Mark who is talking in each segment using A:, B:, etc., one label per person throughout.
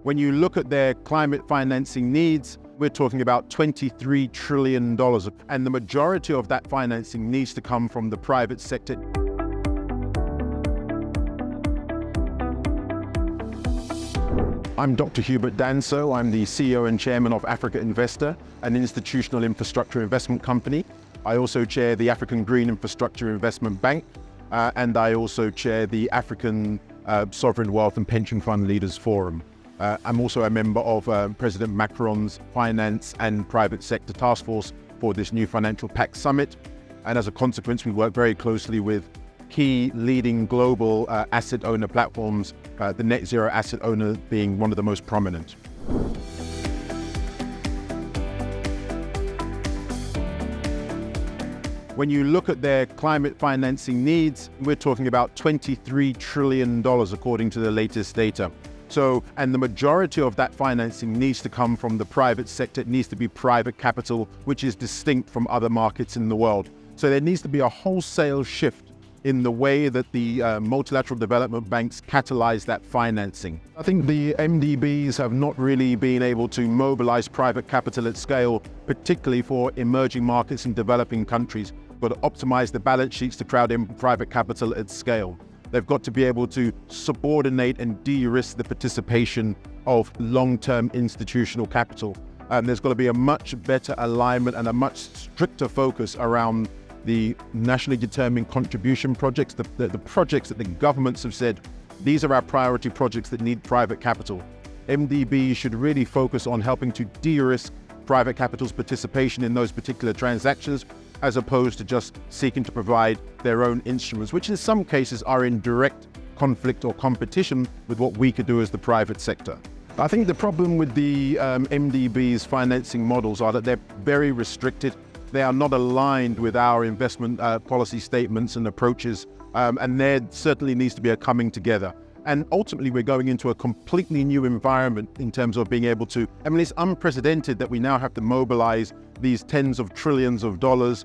A: When you look at their climate financing needs, we're talking about $23 trillion, and the majority of that financing needs to come from the private sector. I'm Dr. Hubert Danso. I'm the CEO and Chairman of Africa Investor, an institutional infrastructure investment company. I also chair the African Green Infrastructure Investment Bank, and I also chair the African Sovereign Wealth and Pension Fund Leaders Forum. I'm also a member of President Macron's Finance and Private Sector Task Force for this new Financial Pact Summit. And as a consequence, we work very closely with key leading global asset owner platforms, the net zero asset owner being one of the most prominent. When you look at their climate financing needs, we're talking about $23 trillion according to the latest data. And the majority of that financing needs to come from the private sector. It needs to be private capital, which is distinct from other markets in the world. So there needs to be a wholesale shift in the way that the multilateral development banks catalyze that financing. I think the MDBs have not really been able to mobilize private capital at scale, particularly for emerging markets and developing countries, but optimize the balance sheets to crowd in private capital at scale. They've got to be able to subordinate and de-risk the participation of long-term institutional capital. There's got to be a much better alignment and a much stricter focus around the nationally determined contribution projects, the projects that the governments have said, these are our priority projects that need private capital. MDB should really focus on helping to de-risk private capital's participation in those particular transactions, as opposed to just seeking to provide their own instruments, which in some cases are in direct conflict or competition with what we could do as the private sector. I think the problem with the MDB's financing models are that they're very restricted. They are not aligned with our investment policy statements and approaches, and there certainly needs to be a coming together. And ultimately, we're going into a completely new environment in terms of being able to, it's unprecedented that we now have to mobilize these tens of trillions of dollars,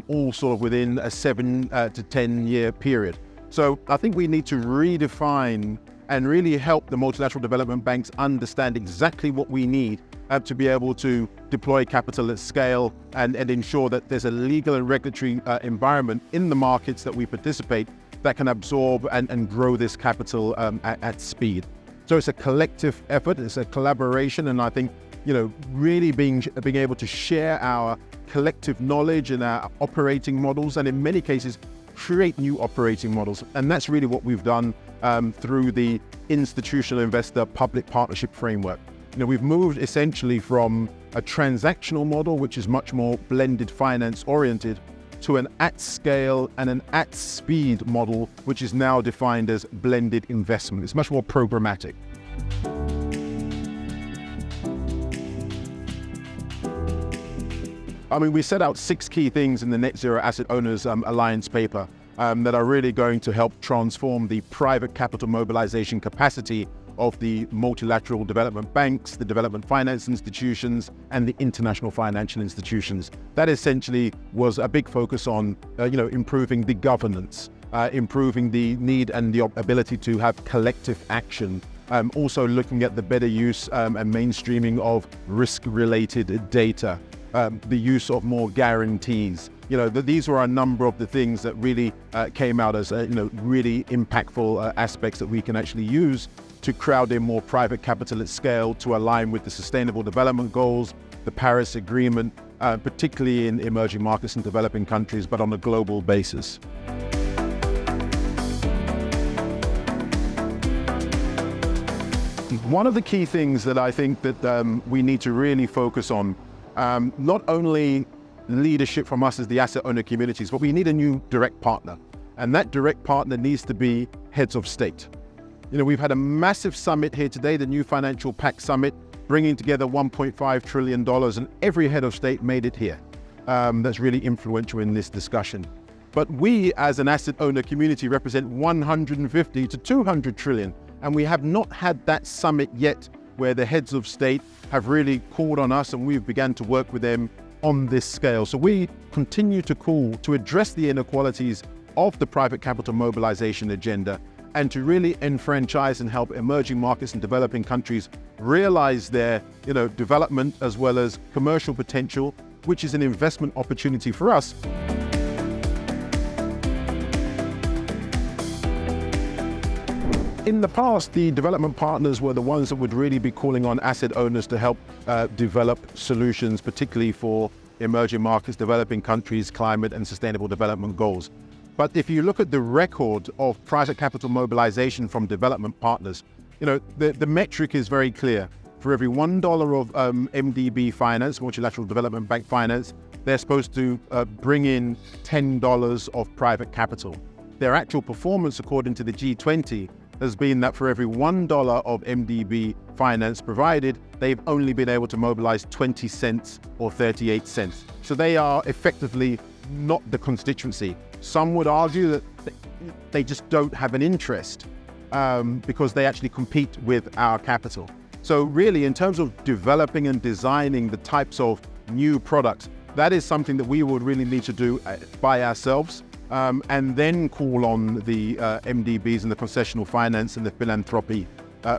A: all sort of within a 7 to 10 year period. So I think we need to redefine and really help the multilateral development banks understand exactly what we need to be able to deploy capital at scale and ensure that there's a legal and regulatory environment in the markets that we participate that can absorb and grow this capital at speed. So it's a collective effort, it's a collaboration, and I think, really being able to share our collective knowledge and our operating models, and in many cases, create new operating models. And that's really what we've done through the institutional investor public partnership framework. We've moved essentially from a transactional model, which is much more blended finance oriented, to an at-scale and an at-speed model, which is now defined as blended investment. It's much more programmatic. We set out 6 key things in the Net Zero Asset Owners Alliance paper that are really going to help transform the private capital mobilization capacity of the multilateral development banks, the development finance institutions, and the international financial institutions. That essentially was a big focus on, improving the governance, improving the need and the ability to have collective action, also looking at the better use and mainstreaming of risk-related data, the use of more guarantees. These were a number of the things that really came out as, really impactful aspects that we can actually use to crowd in more private capital at scale to align with the Sustainable Development Goals, the Paris Agreement, particularly in emerging markets and developing countries, but on a global basis. One of the key things that I think that we need to really focus on, not only leadership from us as the asset owner communities, but we need a new direct partner. And that direct partner needs to be heads of state. We've had a massive summit here today, the new Financial Pact Summit, bringing together $1.5 trillion, and every head of state made it here. That's really influential in this discussion. But we, as an asset owner community, represent 150 to 200 trillion, and we have not had that summit yet where the heads of state have really called on us and we've begun to work with them on this scale. So we continue to call to address the inequalities of the private capital mobilization agenda and to really enfranchise and help emerging markets and developing countries realize their development as well as commercial potential, which is an investment opportunity for us. In the past, the development partners were the ones that would really be calling on asset owners to help develop solutions, particularly for emerging markets, developing countries, climate and sustainable development goals. But if you look at the record of private capital mobilization from development partners, the metric is very clear. For every $1 of MDB finance, multilateral development bank finance, they're supposed to bring in $10 of private capital. Their actual performance, according to the G20, has been that for every $1 of MDB finance provided, they've only been able to mobilize 20 cents or 38 cents. So they are effectively not the constituency. Some would argue that they just don't have an interest because they actually compete with our capital. So really, in terms of developing and designing the types of new products, that is something that we would really need to do by ourselves. And then call on the MDBs and the concessional finance and the philanthropy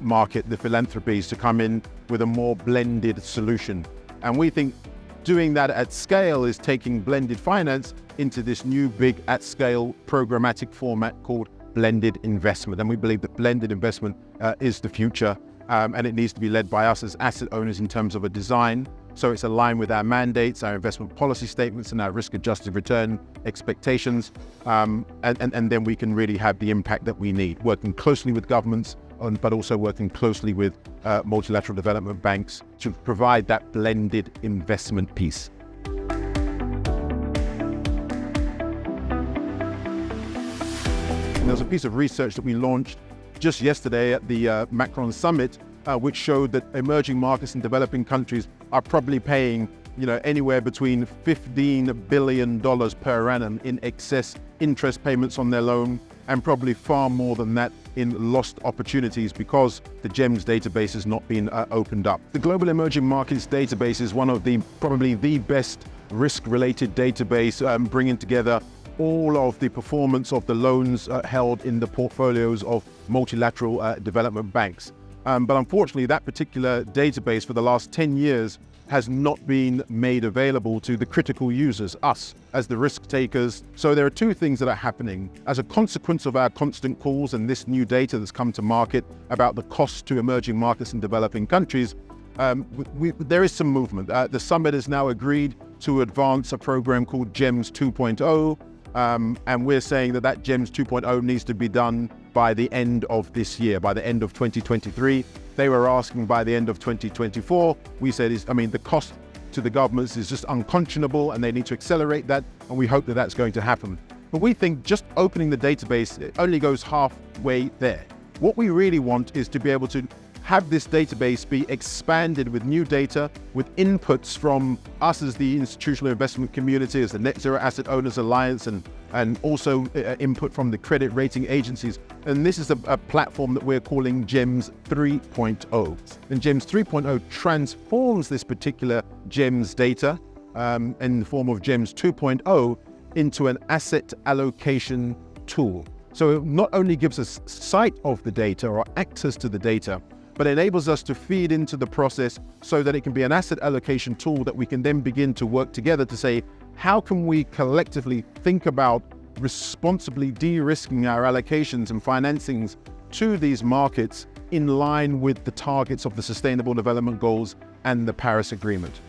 A: market, the philanthropies, to come in with a more blended solution. And we think doing that at scale is taking blended finance into this new big at scale programmatic format called blended investment. And we believe that blended investment is the future, and it needs to be led by us as asset owners in terms of a design. So it's aligned with our mandates, our investment policy statements, and our risk-adjusted return expectations. And then we can really have the impact that we need, working closely with governments, but also working closely with multilateral development banks to provide that blended investment piece. And there's a piece of research that we launched just yesterday at the Macron Summit, which showed that emerging markets and developing countries are probably paying, anywhere between $15 billion per annum in excess interest payments on their loan, and probably far more than that in lost opportunities because the GEMS database has not been opened up. The Global Emerging Markets database is one of probably the best risk-related database, bringing together all of the performance of the loans held in the portfolios of multilateral development banks. But unfortunately, that particular database for the last 10 years has not been made available to the critical users, us, as the risk takers. So there are two things that are happening. As a consequence of our constant calls and this new data that's come to market about the cost to emerging markets and developing countries, there is some movement. The summit has now agreed to advance a program called GEMS 2.0, and we're saying that GEMS 2.0 needs to be done by the end of this year, by the end of 2023. They were asking by the end of 2024. We said, the cost to the governments is just unconscionable and they need to accelerate that, and we hope that that's going to happen. But we think just opening the database, it only goes halfway there. What we really want is to be able to have this database be expanded with new data, with inputs from us as the institutional investment community, as the Net Zero Asset Owners Alliance, and also input from the credit rating agencies. And this is a platform that we're calling GEMS 3.0. And GEMS 3.0 transforms this particular GEMS data in the form of GEMS 2.0 into an asset allocation tool. So it not only gives us sight of the data or access to the data, but enables us to feed into the process so that it can be an asset allocation tool that we can then begin to work together to say, how can we collectively think about responsibly de-risking our allocations and financings to these markets in line with the targets of the Sustainable Development Goals and the Paris Agreement.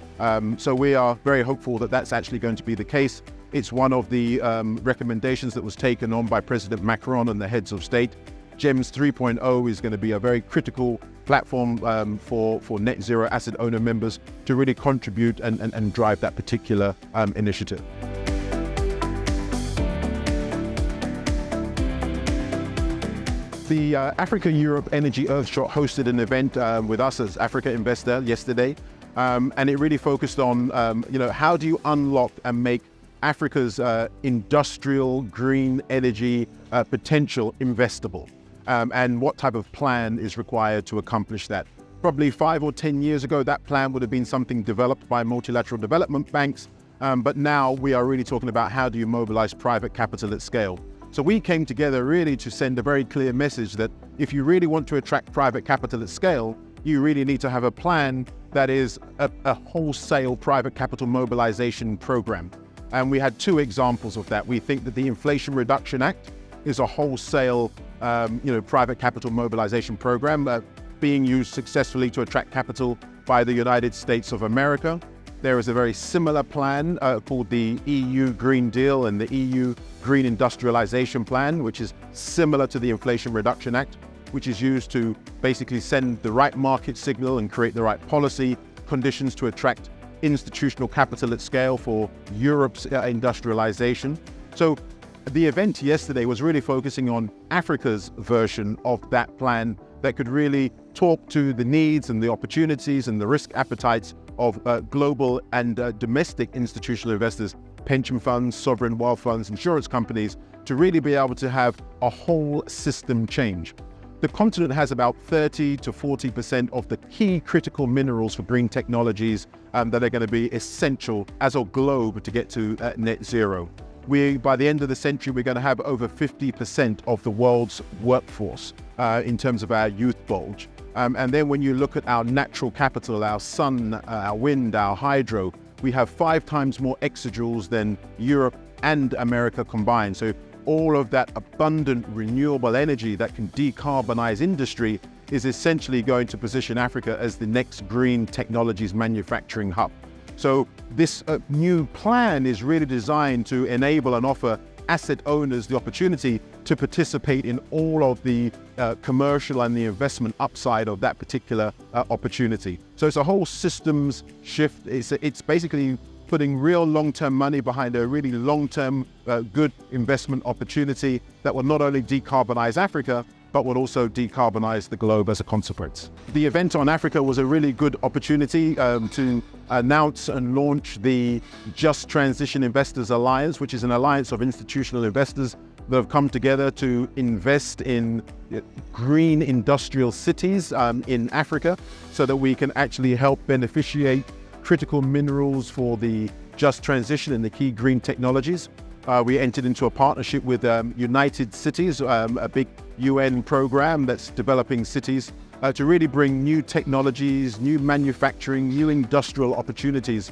A: So we are very hopeful that that's actually going to be the case. It's one of the recommendations that was taken on by President Macron and the heads of state. GEMS 3.0 is going to be a very critical platform for net zero asset owner members to really contribute and drive that particular initiative. The Africa-Europe Energy Earthshot hosted an event with us as Africa Investor yesterday, and it really focused on how do you unlock and make Africa's industrial green energy potential investable, and what type of plan is required to accomplish that. Probably 5 or 10 years ago, that plan would have been something developed by multilateral development banks, but now we are really talking about how do you mobilize private capital at scale. So we came together really to send a very clear message that if you really want to attract private capital at scale, you really need to have a plan that is a wholesale private capital mobilization program. And we had two examples of that. We think that the Inflation Reduction Act is a wholesale private capital mobilization program being used successfully to attract capital by the United States of America. There is a very similar plan called the EU Green Deal and the EU Green Industrialization Plan, which is similar to the Inflation Reduction Act, which is used to basically send the right market signal and create the right policy conditions to attract institutional capital at scale for Europe's industrialization. So the event yesterday was really focusing on Africa's version of that plan that could really talk to the needs and the opportunities and the risk appetites of global and domestic institutional investors, pension funds, sovereign wealth funds, insurance companies, to really be able to have a whole system change. The continent has about 30 to 40% of the key critical minerals for green technologies that are going to be essential as a globe to get to net zero. By the end of the century, we're going to have over 50% of the world's workforce in terms of our youth bulge. And then when you look at our natural capital, our sun, our wind, our hydro, we have 5 times more exajoules than Europe and America combined. So all of that abundant renewable energy that can decarbonize industry is essentially going to position Africa as the next green technologies manufacturing hub. So this new plan is really designed to enable and offer asset owners the opportunity to participate in all of the commercial and the investment upside of that particular opportunity. So it's a whole systems shift. It's basically putting real long-term money behind a really long-term good investment opportunity that will not only decarbonize Africa, but will also decarbonize the globe as a consequence. The event on Africa was a really good opportunity to announce and launch the Just Transition Investors Alliance, which is an alliance of institutional investors that have come together to invest in green industrial cities in Africa so that we can actually help beneficiate critical minerals for the just transition and the key green technologies. We entered into a partnership with United Cities, a big UN program that's developing cities to really bring new technologies, new manufacturing, new industrial opportunities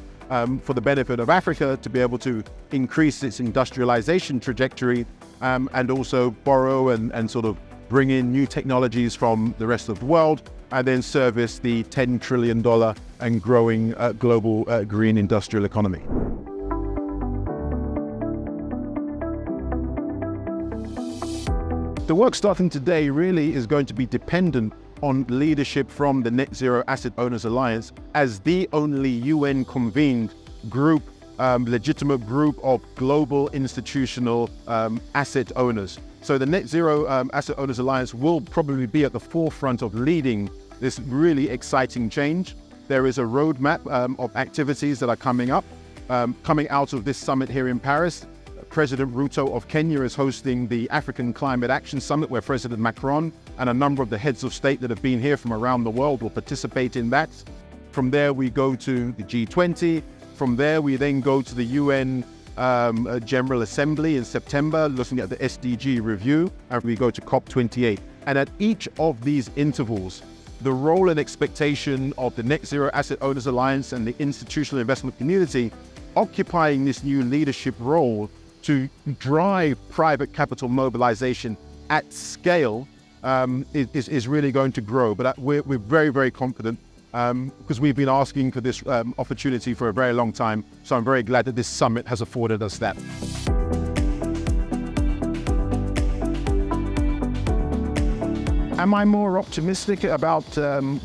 A: for the benefit of Africa to be able to increase its industrialization trajectory and also borrow and sort of bring in new technologies from the rest of the world and then service the $10 trillion and growing global green industrial economy. The work starting today really is going to be dependent on leadership from the Net Zero Asset Owners Alliance as the only UN-convened group, legitimate group of global institutional asset owners. So the Net Zero Asset Owners Alliance will probably be at the forefront of leading this really exciting change. There is a roadmap of activities that are coming up, coming out of this summit here in Paris. President Ruto of Kenya is hosting the African Climate Action Summit, where President Macron and a number of the heads of state that have been here from around the world will participate in that. From there, we go to the G20. From there, we then go to the UN General Assembly in September, looking at the SDG review, and we go to COP28. And at each of these intervals, the role and expectation of the Net Zero Asset Owners Alliance and the institutional investment community occupying this new leadership role to drive private capital mobilization at scale is really going to grow. But we're very, very confident because we've been asking for this opportunity for a very long time. So I'm very glad that this summit has afforded us that. Am I more optimistic about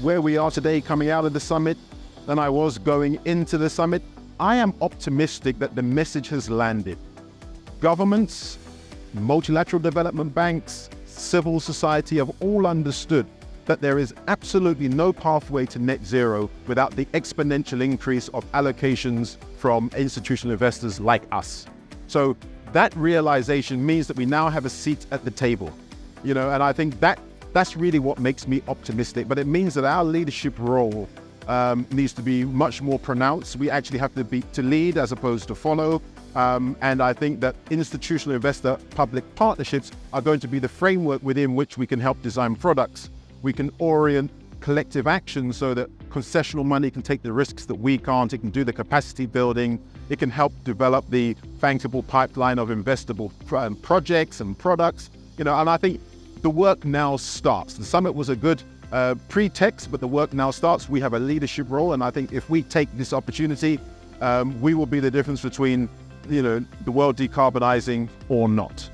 A: where we are today coming out of the summit than I was going into the summit? I am optimistic that the message has landed. Governments, multilateral development banks, civil society have all understood that there is absolutely no pathway to net zero without the exponential increase of allocations from institutional investors like us. So that realization means that we now have a seat at the table, and I think that's really what makes me optimistic. But it means that our leadership role needs to be much more pronounced. We actually have to lead as opposed to follow. And I think that institutional investor-public partnerships are going to be the framework within which we can help design products. We can orient collective action so that concessional money can take the risks that we can't. It can do the capacity building. It can help develop the bankable pipeline of investable projects and products. And I think the work now starts. The summit was a good pretext, but the work now starts. We have a leadership role, and I think if we take this opportunity, we will be the difference between the world decarbonizing or not.